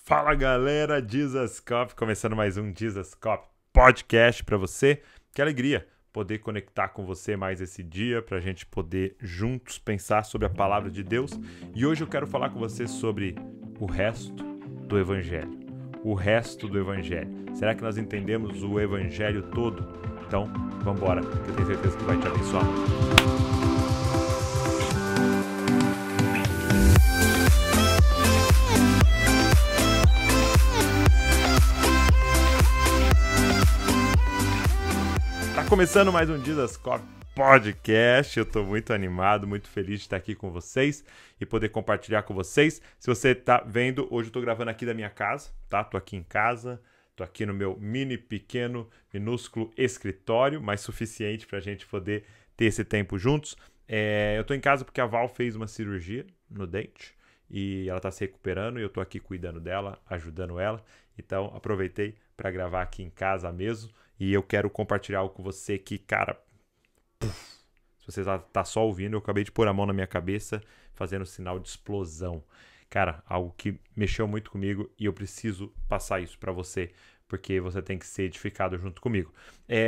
Fala galera, Jesus Cop, começando mais um Jesus Cop podcast para você. Que alegria poder conectar com você mais esse dia, para a gente poder juntos pensar sobre a palavra de Deus. E hoje eu quero falar com você sobre o resto do Evangelho. O resto do Evangelho. Será que nós entendemos o Evangelho todo? Então, vamos embora, que eu tenho certeza que vai te abençoar. Começando mais um Jesus Cop Podcast, eu tô muito animado, muito feliz de estar aqui com vocês e poder compartilhar com vocês. Se você tá vendo, hoje eu tô gravando aqui da minha casa, tá? Tô aqui em casa, tô aqui no meu mini, pequeno, minúsculo escritório, mas suficiente pra gente poder ter esse tempo juntos. Eu tô em casa porque a Val fez uma cirurgia no dente e ela tá se recuperando e eu tô aqui cuidando dela, ajudando ela. Então aproveitei para gravar aqui em casa mesmo. E eu quero compartilhar algo com você que, cara, se você tá só ouvindo, eu acabei de pôr a mão na minha cabeça, fazendo sinal de explosão. Cara, algo que mexeu muito comigo e eu preciso passar isso para você, porque você tem que ser edificado junto comigo.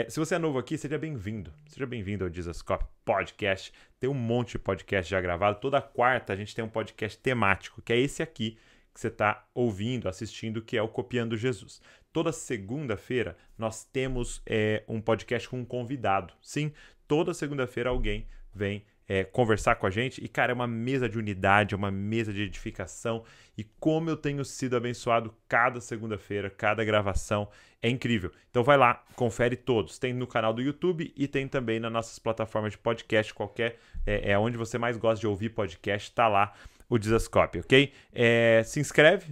Se você é novo aqui, seja bem-vindo. Seja bem-vindo ao Jesus Cop Podcast. Tem um monte de podcast já gravado. Toda quarta a gente tem um podcast temático, que é esse aqui, que você está ouvindo, assistindo, que é o Copiando Jesus. Toda segunda-feira nós temos um podcast com um convidado. Sim, toda segunda-feira alguém vem conversar com a gente. E, cara, é uma mesa de unidade, é uma mesa de edificação. E como eu tenho sido abençoado cada segunda-feira, cada gravação, é incrível. Então vai lá, confere todos. Tem no canal do YouTube e tem também nas nossas plataformas de podcast. Onde você mais gosta de ouvir podcast, tá lá o Jesus Cop, ok? Se inscreve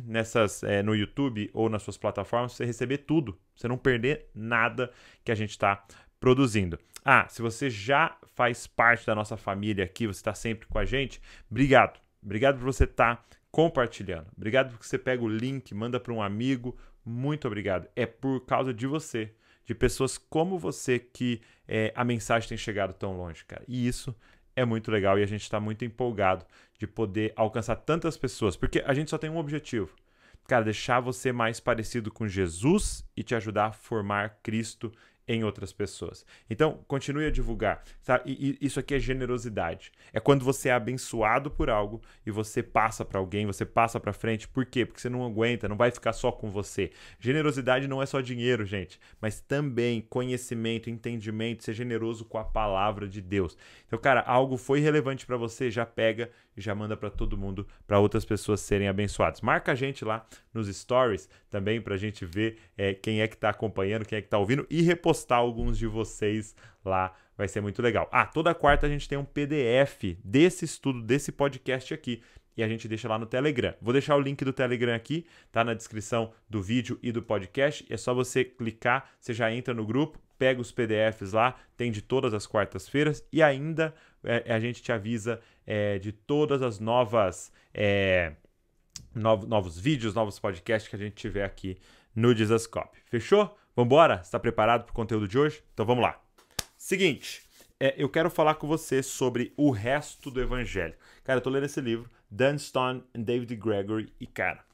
no YouTube ou nas suas plataformas para você receber tudo, pra você não perder nada que a gente está produzindo. Se você já faz parte da nossa família aqui, você está sempre com a gente, obrigado. Obrigado por você estar compartilhando. Obrigado porque você pega o link, manda para um amigo. Muito obrigado. É por causa de você, de pessoas como você, que a mensagem tem chegado tão longe, cara. E isso é muito legal e a gente está muito empolgado de poder alcançar tantas pessoas, porque a gente só tem um objetivo, cara, deixar você mais parecido com Jesus e te ajudar a formar Cristo em outras pessoas. Então, continue a divulgar, sabe? E isso aqui é generosidade. É quando você é abençoado por algo e você passa para alguém, você passa para frente. Por quê? Porque você não aguenta, não vai ficar só com você. Generosidade não é só dinheiro, gente, mas também conhecimento, entendimento, ser generoso com a palavra de Deus. Então, cara, algo foi relevante para você, já pega e já manda para todo mundo, para outras pessoas serem abençoadas. Marca a gente lá nos stories também para a gente ver quem é que está acompanhando, quem é que está ouvindo e repostar alguns de vocês lá, vai ser muito legal. Toda quarta a gente tem um PDF desse estudo, desse podcast aqui, e a gente deixa lá no Telegram. Vou deixar o link do Telegram aqui, tá na descrição do vídeo e do podcast. É só você clicar, você já entra no grupo, pega os PDFs lá, tem de todas as quartas-feiras, e ainda a gente te avisa de todas as novos vídeos, novos podcasts que a gente tiver aqui no Jesus Cop. Fechou? Vambora? Está preparado para o conteúdo de hoje? Então vamos lá. Seguinte, eu quero falar com você sobre o resto do Evangelho. Cara, eu tô lendo esse livro, Dan Stone e David Gregory, e cara,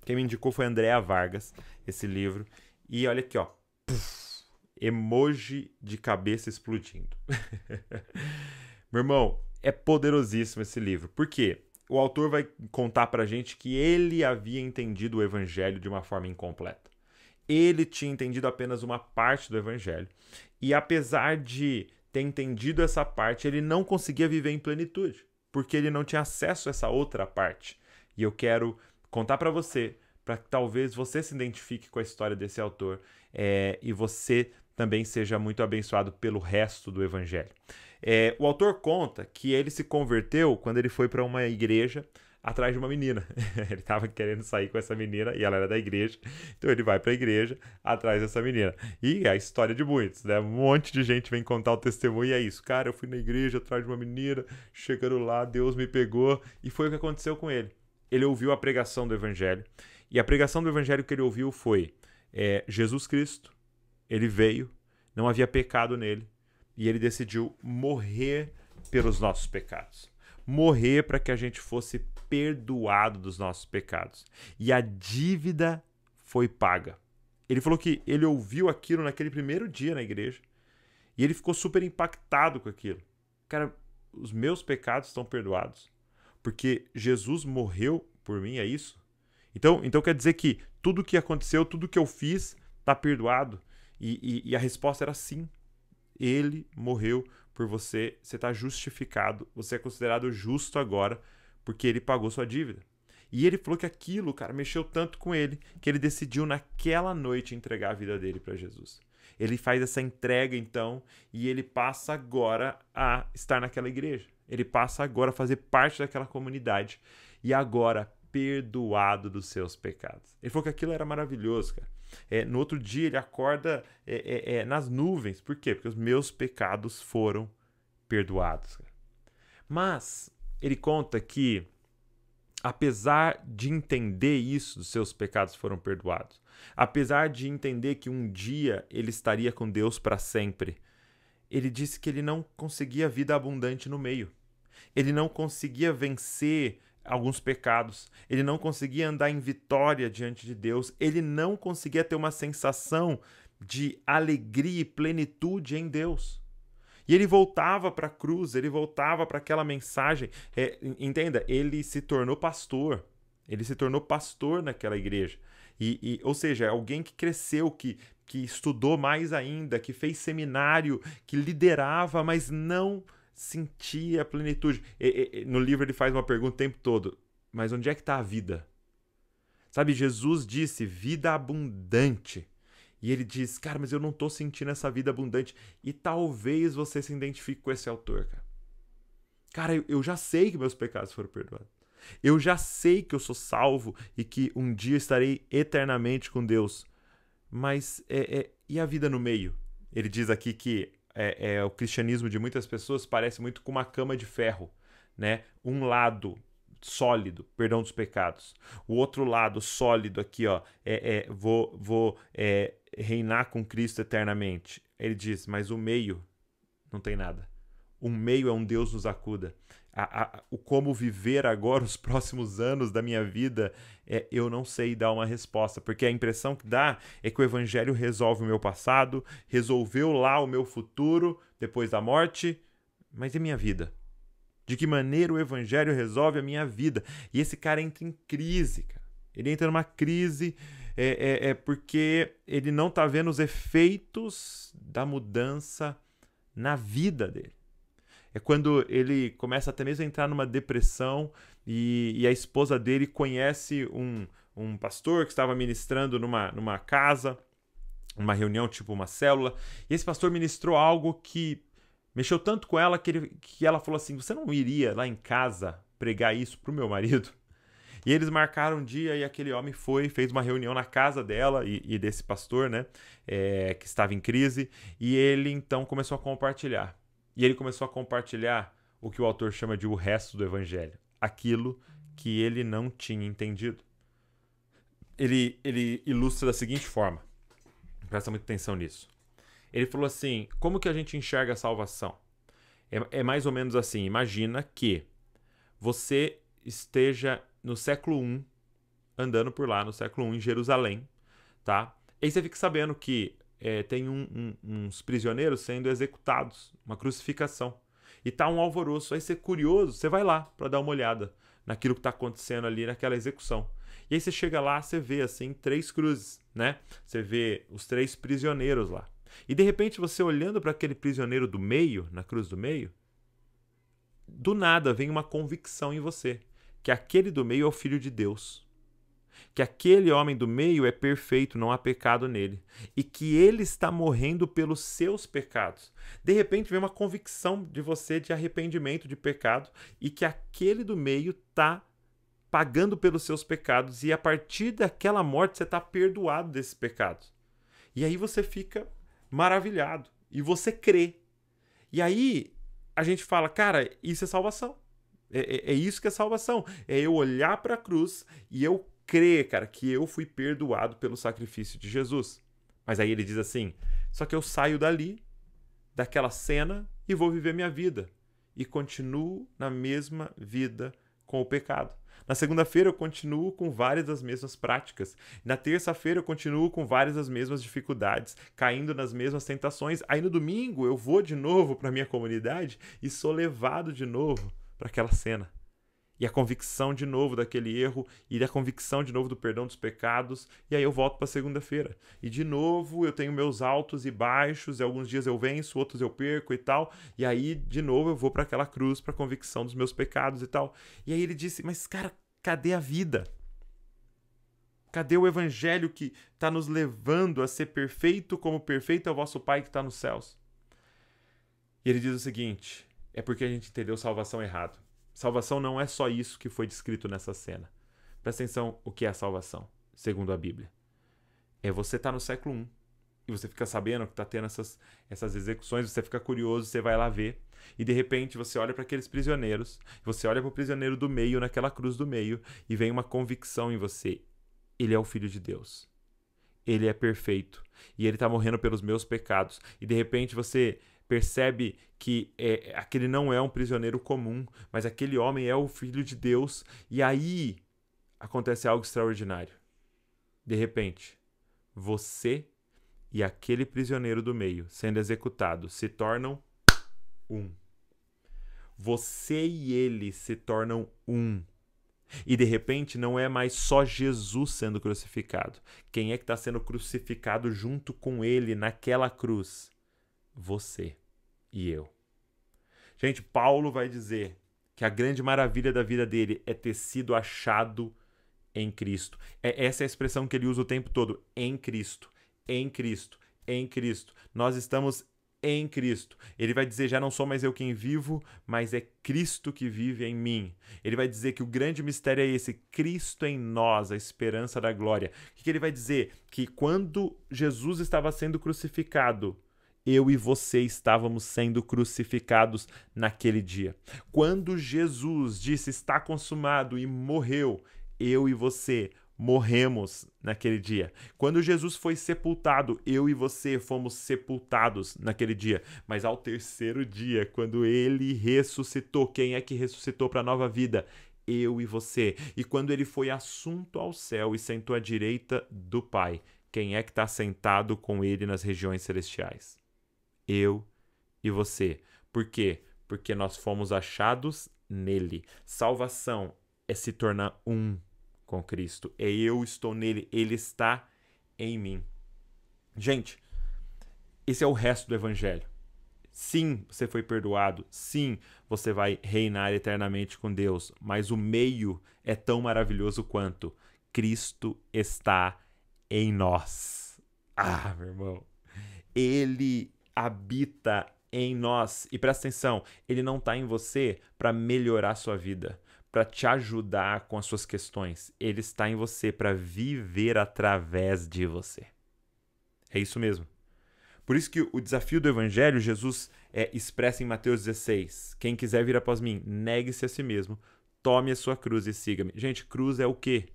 quem me indicou foi a Andrea Vargas, esse livro. E olha aqui, ó, emoji de cabeça explodindo. Meu irmão, é poderosíssimo esse livro. Por quê? O autor vai contar pra gente que ele havia entendido o Evangelho de uma forma incompleta. Ele tinha entendido apenas uma parte do Evangelho. E apesar de ter entendido essa parte, ele não conseguia viver em plenitude, porque ele não tinha acesso a essa outra parte. E eu quero contar para você, para que talvez você se identifique com a história desse autor e você também seja muito abençoado pelo resto do Evangelho. O autor conta que ele se converteu quando ele foi para uma igreja atrás de uma menina. Ele estava querendo sair com essa menina e ela era da igreja. Então ele vai para a igreja atrás dessa menina. E é a história de muitos, né? Um monte de gente vem contar o testemunho e é isso. Cara, eu fui na igreja atrás de uma menina, chegando lá, Deus me pegou. E foi o que aconteceu com ele. Ele ouviu a pregação do Evangelho. E a pregação do Evangelho que ele ouviu foi Jesus Cristo, ele veio, não havia pecado nele. E ele decidiu morrer pelos nossos pecados. morrer para que a gente fosse perdoado dos nossos pecados. E a dívida foi paga. Ele falou que ele ouviu aquilo naquele primeiro dia na igreja e ele ficou super impactado com aquilo. Cara, os meus pecados estão perdoados porque Jesus morreu por mim, é isso? Então quer dizer que tudo que aconteceu, tudo que eu fiz está perdoado? E a resposta era sim. Ele morreu por você, você está justificado, você é considerado justo agora porque ele pagou sua dívida. E ele falou que aquilo, cara, mexeu tanto com ele que ele decidiu naquela noite entregar a vida dele para Jesus. Ele faz essa entrega então e ele passa agora a estar naquela igreja. Ele passa agora a fazer parte daquela comunidade e agora perdoado dos seus pecados. Ele falou que aquilo era maravilhoso, cara. No outro dia ele acorda nas nuvens. Por quê? Porque os meus pecados foram perdoados, cara. Mas ele conta que, apesar de entender isso, os seus pecados foram perdoados, apesar de entender que um dia ele estaria com Deus para sempre, ele disse que ele não conseguia vida abundante no meio. Ele não conseguia vencer alguns pecados, ele não conseguia andar em vitória diante de Deus, ele não conseguia ter uma sensação de alegria e plenitude em Deus. E ele voltava para a cruz, ele voltava para aquela mensagem. Entenda, ele se tornou pastor naquela igreja. Ou seja, alguém que cresceu, que estudou mais ainda, que fez seminário, que liderava, mas não sentia a plenitude. No livro ele faz uma pergunta o tempo todo: mas onde é que está a vida? Sabe, Jesus disse vida abundante. E ele diz, cara, mas eu não estou sentindo essa vida abundante. E talvez você se identifique com esse autor, cara. Cara, eu já sei que meus pecados foram perdoados. Eu já sei que eu sou salvo e que um dia estarei eternamente com Deus. Mas e a vida no meio? Ele diz aqui que o cristianismo de muitas pessoas parece muito com uma cama de ferro, né? Um lado sólido, perdão dos pecados. O outro lado sólido aqui, ó, vou reinar com Cristo eternamente. Ele diz, mas o meio não tem nada. O meio é um Deus nos acuda. O como viver agora os próximos anos da minha vida, eu não sei dar uma resposta, porque a impressão que dá é que o evangelho resolve o meu passado, resolveu lá o meu futuro depois da morte, mas e minha vida? De que maneira o evangelho resolve a minha vida? E esse cara entra em crise, cara. Ele entra numa crise porque ele não está vendo os efeitos da mudança na vida dele. É quando ele começa até mesmo a entrar numa depressão e a esposa dele conhece um pastor que estava ministrando numa casa, uma reunião, tipo uma célula, e esse pastor ministrou algo que mexeu tanto com ela que ela falou assim, você não iria lá em casa pregar isso pro meu marido? E eles marcaram um dia e aquele homem fez uma reunião na casa dela e desse pastor, né, que estava em crise, e ele então começou a compartilhar. E ele começou a compartilhar o que o autor chama de o resto do evangelho, aquilo que ele não tinha entendido. Ele ilustra da seguinte forma, presta muita atenção nisso. Ele falou assim, como que a gente enxerga a salvação? É mais ou menos assim, imagina que você esteja no século I, andando por lá, no século I, em Jerusalém, tá? E aí você fica sabendo que tem uns prisioneiros sendo executados, uma crucificação. E tá um alvoroço. Aí você é curioso, você vai lá para dar uma olhada naquilo que está acontecendo ali naquela execução. E aí você chega lá, você vê assim 3 cruzes, né? Você vê os 3 prisioneiros lá. E de repente você olhando para aquele prisioneiro do meio, na cruz do meio, do nada vem uma convicção em você, que aquele do meio é o Filho de Deus. Que aquele homem do meio é perfeito, não há pecado nele. E que ele está morrendo pelos seus pecados. De repente vem uma convicção de você de arrependimento, de pecado, e que aquele do meio está pagando pelos seus pecados. E a partir daquela morte você está perdoado desses pecados. E aí você fica maravilhado. E você crê. E aí a gente fala, cara, isso é salvação. É isso que é salvação. É eu olhar para a cruz e eu crer, cara, que eu fui perdoado pelo sacrifício de Jesus. Mas aí ele diz assim, só que eu saio dali, daquela cena, e vou viver minha vida. e continuo na mesma vida com o pecado. Na segunda-feira eu continuo com várias das mesmas práticas. Na terça-feira eu continuo com várias das mesmas dificuldades, caindo nas mesmas tentações. Aí no domingo eu vou de novo para a minha comunidade e sou levado de novo para aquela cena. E a convicção de novo daquele erro, e a convicção de novo do perdão dos pecados, e aí eu volto para segunda-feira. E de novo eu tenho meus altos e baixos, e alguns dias eu venço, outros eu perco e tal, e aí de novo eu vou para aquela cruz, para a convicção dos meus pecados e tal. E aí ele disse, mas cara, cadê a vida? Cadê o evangelho que está nos levando a ser perfeito como perfeito é o vosso Pai que está nos céus? E ele diz o seguinte, é porque a gente entendeu salvação errado. Salvação não é só isso que foi descrito nessa cena. Presta atenção o que é a salvação, segundo a Bíblia. É você estar no século I e você fica sabendo que está tendo essas execuções, você fica curioso, você vai lá ver e de repente você olha para aqueles prisioneiros, você olha para o prisioneiro do meio, naquela cruz do meio e vem uma convicção em você. Ele é o Filho de Deus. Ele é perfeito e ele está morrendo pelos meus pecados. E de repente você percebe que aquele não é um prisioneiro comum, mas aquele homem é o Filho de Deus. E aí acontece algo extraordinário. De repente, você e aquele prisioneiro do meio, sendo executado, se tornam um. Você e ele se tornam um. E de repente não é mais só Jesus sendo crucificado. Quem é que está sendo crucificado junto com ele naquela cruz? Você e eu. Gente, Paulo vai dizer que a grande maravilha da vida dele é ter sido achado em Cristo. Essa é a expressão que ele usa o tempo todo. Em Cristo, em Cristo, em Cristo. Nós estamos em Cristo. Ele vai dizer, já não sou mais eu quem vivo, mas é Cristo que vive em mim. Ele vai dizer que o grande mistério é esse, Cristo em nós, a esperança da glória. O que ele vai dizer? Que quando Jesus estava sendo crucificado, eu e você estávamos sendo crucificados naquele dia. Quando Jesus disse está consumado e morreu, eu e você morremos naquele dia. Quando Jesus foi sepultado, eu e você fomos sepultados naquele dia. Mas ao terceiro dia, quando ele ressuscitou, quem é que ressuscitou para a nova vida? Eu e você. E quando ele foi assunto ao céu e sentou à direita do Pai, quem é que está sentado com ele nas regiões celestiais? Eu e você. Por quê? Porque nós fomos achados nele. Salvação é se tornar um com Cristo. É eu estou nele, ele está em mim. Gente, esse é o resto do evangelho. Sim, você foi perdoado. Sim, você vai reinar eternamente com Deus. Mas o meio é tão maravilhoso quanto Cristo está em nós. Ah, meu irmão. Ele habita em nós. E presta atenção, ele não está em você para melhorar a sua vida, para te ajudar com as suas questões. Ele está em você para viver através de você. É isso mesmo. Por isso que o desafio do evangelho, Jesus expressa em Mateus 16. Quem quiser vir após mim, negue-se a si mesmo, tome a sua cruz e siga-me. Gente, cruz é o quê?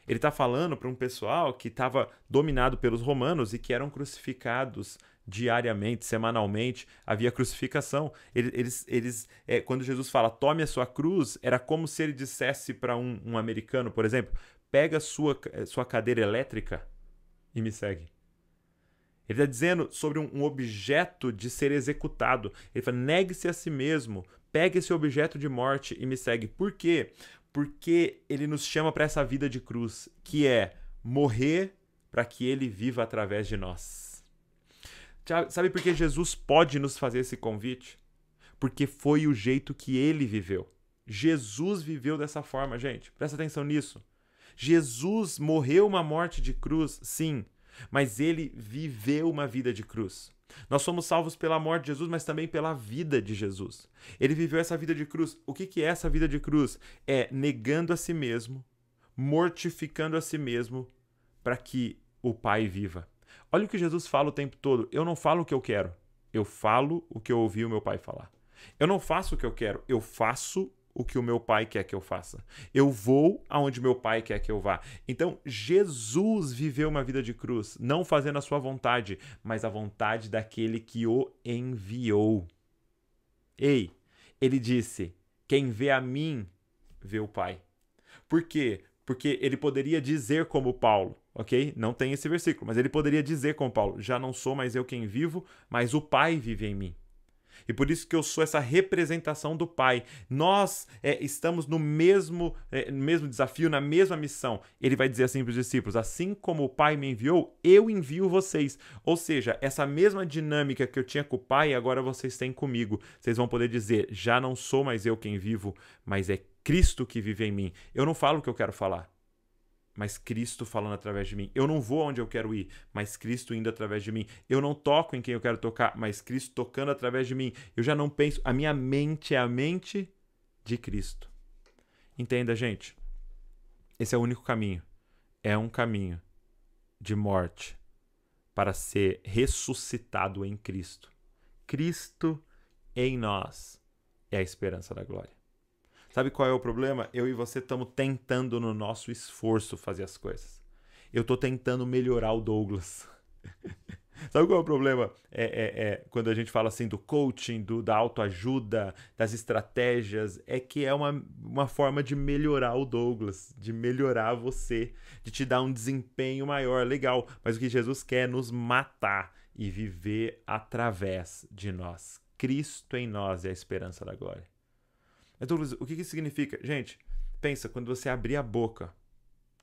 Ele está falando para um pessoal que estava dominado pelos romanos e que eram crucificados diariamente, semanalmente, havia crucificação. Quando Jesus fala, tome a sua cruz, era como se ele dissesse para um americano, por exemplo, pega a sua cadeira elétrica e me segue. Ele está dizendo sobre um objeto de ser executado. Ele fala, negue-se a si mesmo, pegue esse objeto de morte e me segue. Por quê? Porque ele nos chama para essa vida de cruz, que é morrer para que ele viva através de nós. Sabe por que Jesus pode nos fazer esse convite? Porque foi o jeito que ele viveu. Jesus viveu dessa forma, gente. Presta atenção nisso. Jesus morreu uma morte de cruz, sim, mas ele viveu uma vida de cruz. Nós somos salvos pela morte de Jesus, mas também pela vida de Jesus. Ele viveu essa vida de cruz. O que é essa vida de cruz? É negando a si mesmo, mortificando a si mesmo, para que o Pai viva. Olha o que Jesus fala o tempo todo. Eu não falo o que eu quero. Eu falo o que eu ouvi o meu Pai falar. Eu não faço o que eu quero. Eu faço o que o meu Pai quer que eu faça. Eu vou aonde meu Pai quer que eu vá. Então, Jesus viveu uma vida de cruz, não fazendo a sua vontade, mas a vontade daquele que o enviou. Ei, Ele disse, quem vê a mim, vê o Pai. Por quê? Porque ele poderia dizer como Paulo, ok? Não tem esse versículo, mas ele poderia dizer como Paulo, já não sou mais eu quem vivo, mas o Pai vive em mim. E por isso que eu sou essa representação do Pai. Nós estamos no mesmo desafio, na mesma missão. Ele vai dizer assim para os discípulos, assim como o Pai me enviou, eu envio vocês. Ou seja, essa mesma dinâmica que eu tinha com o Pai, agora vocês têm comigo. Vocês vão poder dizer, já não sou mais eu quem vivo, mas é Cristo que vive em mim. Eu não falo o que eu quero falar, mas Cristo falando através de mim. Eu não vou onde eu quero ir, mas Cristo indo através de mim. Eu não toco em quem eu quero tocar, mas Cristo tocando através de mim. Eu já não penso, a minha mente é a mente de Cristo. Entenda, gente. Esse é o único caminho. É um caminho de morte para ser ressuscitado em Cristo. Cristo em nós é a esperança da glória. Sabe qual é o problema? Eu e você estamos tentando no nosso esforço fazer as coisas. Eu estou tentando melhorar o Douglas. Sabe qual é o problema? Quando a gente fala assim do coaching, da autoajuda, das estratégias, é que é uma forma de melhorar o Douglas, de melhorar você, de te dar um desempenho maior, legal. Mas o que Jesus quer é nos matar e viver através de nós. Cristo em nós é a esperança da glória. Então, o que isso significa? Gente, pensa, quando você abrir a boca,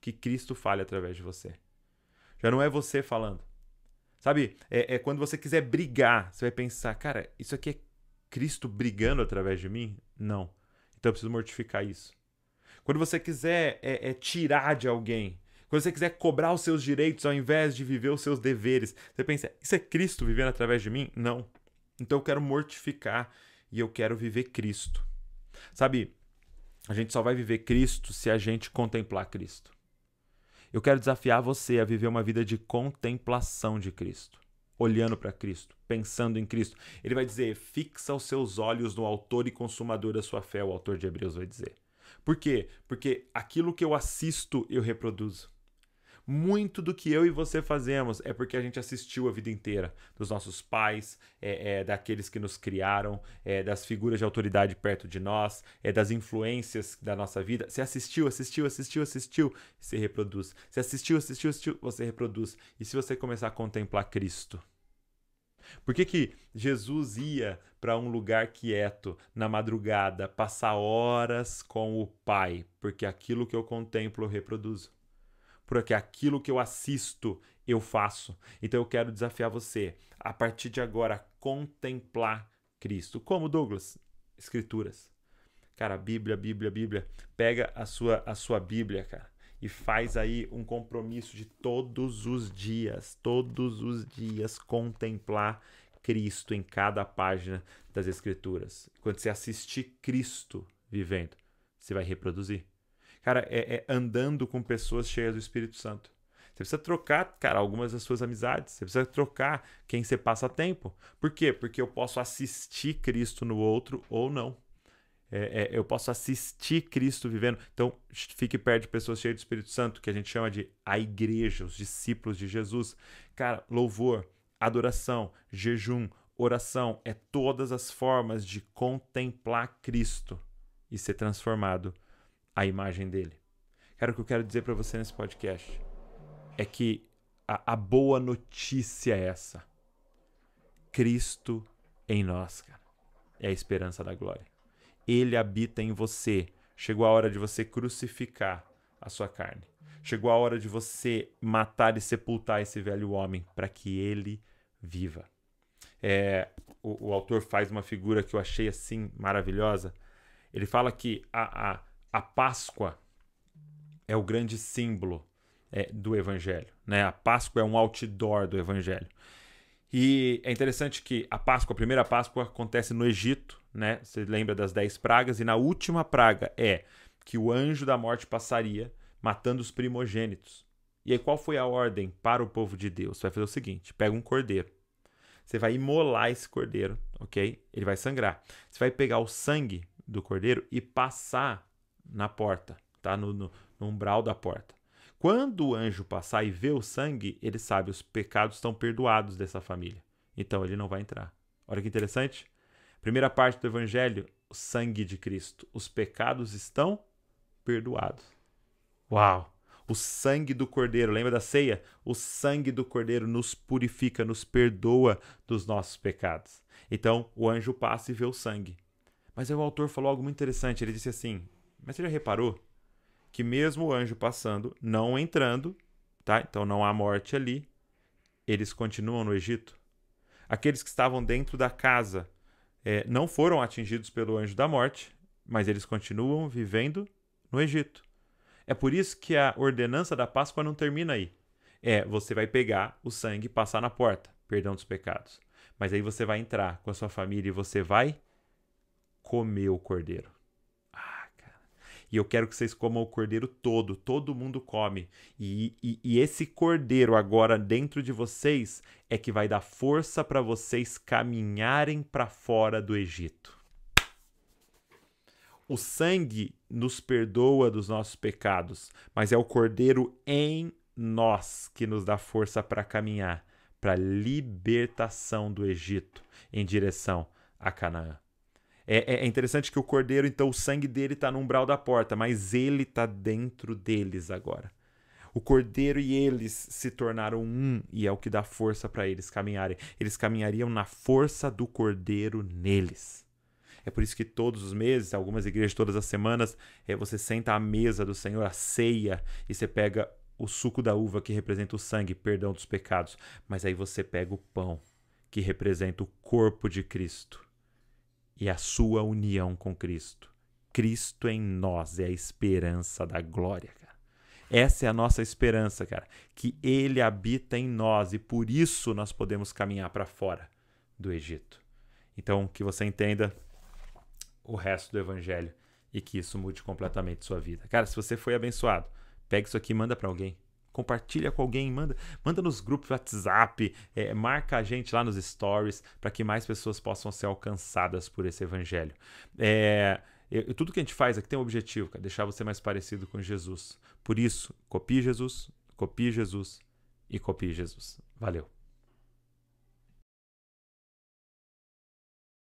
que Cristo fale através de você. Já não é você falando. Sabe, quando você quiser brigar, você vai pensar, cara, isso aqui é Cristo brigando através de mim? Não. Então eu preciso mortificar isso. Quando você quiser tirar de alguém, quando você quiser cobrar os seus direitos ao invés de viver os seus deveres, você pensa, isso é Cristo vivendo através de mim? Não. Então eu quero mortificar e eu quero viver Cristo. Sabe, a gente só vai viver Cristo se a gente contemplar Cristo. Eu quero desafiar você a viver uma vida de contemplação de Cristo, olhando para Cristo, pensando em Cristo. Ele vai dizer, fixa os seus olhos no autor e consumador da sua fé, o autor de Hebreus vai dizer. Por quê? Porque aquilo que eu assisto, eu reproduzo. Muito do que eu e você fazemos é porque a gente assistiu a vida inteira, dos nossos pais, daqueles que nos criaram, das figuras de autoridade perto de nós, das influências da nossa vida. Você assistiu, você reproduz. Você assistiu, você reproduz. E se você começar a contemplar Cristo? Por que Jesus ia para um lugar quieto, na madrugada, passar horas com o Pai? Porque aquilo que eu contemplo eu reproduzo. Porque aquilo que eu assisto, eu faço. Então eu quero desafiar você, a partir de agora, contemplar Cristo. Como, Douglas? Escrituras. Cara, Bíblia. Pega a sua Bíblia, cara, e faz aí um compromisso de todos os dias, contemplar Cristo em cada página das Escrituras. Quando você assistir Cristo vivendo, você vai reproduzir. Cara, andando com pessoas cheias do Espírito Santo. Você precisa trocar, cara, algumas das suas amizades. Você precisa trocar quem você passa tempo. Por quê? Porque eu posso assistir Cristo no outro ou não. Eu posso assistir Cristo vivendo. Então, fique perto de pessoas cheias do Espírito Santo, que a gente chama de a igreja, os discípulos de Jesus. Cara, louvor, adoração, jejum, oração, todas as formas de contemplar Cristo e ser transformado a imagem dele. Cara, o que eu quero dizer para você nesse podcast é que a boa notícia é essa. Cristo em nós, cara, é a esperança da glória. Ele habita em você. Chegou a hora de você crucificar a sua carne. Chegou a hora de você matar e sepultar esse velho homem para que ele viva. O autor faz uma figura que eu achei assim maravilhosa. Ele fala que a Páscoa é o grande símbolo do Evangelho, né? A Páscoa é um outdoor do Evangelho. E é interessante que a primeira Páscoa acontece no Egito, né? Você lembra das 10 pragas, e na última praga é que o anjo da morte passaria matando os primogênitos. E aí qual foi a ordem para o povo de Deus? Você vai fazer o seguinte, pega um cordeiro. Você vai imolar esse cordeiro, ok? Ele vai sangrar. Você vai pegar o sangue do cordeiro e passar na porta, tá? No umbral da porta. Quando o anjo passar e ver o sangue, ele sabe, os pecados estão perdoados dessa família. Então ele não vai entrar. Olha que interessante. Primeira parte do evangelho o sangue de Cristo, os pecados estão perdoados. Uau! O sangue do Cordeiro, lembra da ceia? O sangue do Cordeiro nos purifica, nos perdoa dos nossos pecados. Então, o anjo passa e vê o sangue. Mas aí o autor falou algo muito interessante. Ele disse assim, mas você já reparou que mesmo o anjo passando, não entrando, tá? Então não há morte ali, eles continuam no Egito? Aqueles que estavam dentro da casa não foram atingidos pelo anjo da morte, mas eles continuam vivendo no Egito. É por isso que a ordenança da Páscoa não termina aí. Você vai pegar o sangue e passar na porta, perdão dos pecados. Mas aí você vai entrar com a sua família e você vai comer o cordeiro. Cara. E eu quero que vocês comam o cordeiro todo mundo come. E esse cordeiro agora dentro de vocês é que vai dar força para vocês caminharem para fora do Egito. O sangue nos perdoa dos nossos pecados, mas é o cordeiro em nós que nos dá força para caminhar para a libertação do Egito em direção a Canaã. É interessante que o cordeiro, então, o sangue dele está no umbral da porta, mas ele está dentro deles agora. O cordeiro e eles se tornaram um, e é o que dá força para eles caminharem. Eles caminhariam na força do cordeiro neles. É por isso que todos os meses, algumas igrejas todas as semanas, você senta à mesa do Senhor, a ceia, e você pega o suco da uva que representa o sangue, perdão dos pecados. Mas aí você pega o pão que representa o corpo de Cristo e a sua união com Cristo. Cristo em nós é a esperança da glória, cara. Essa é a nossa esperança, cara, que Ele habita em nós e por isso nós podemos caminhar para fora do Egito. Então, que você entenda o resto do evangelho e que isso mude completamente sua vida. Cara, se você foi abençoado, pega isso aqui e manda para alguém. Compartilha com alguém, manda nos grupos WhatsApp, marca a gente lá nos stories para que mais pessoas possam ser alcançadas por esse evangelho. Tudo que a gente faz aqui tem um objetivo, cara, deixar você mais parecido com Jesus. Por isso, copie Jesus e copie Jesus. Valeu!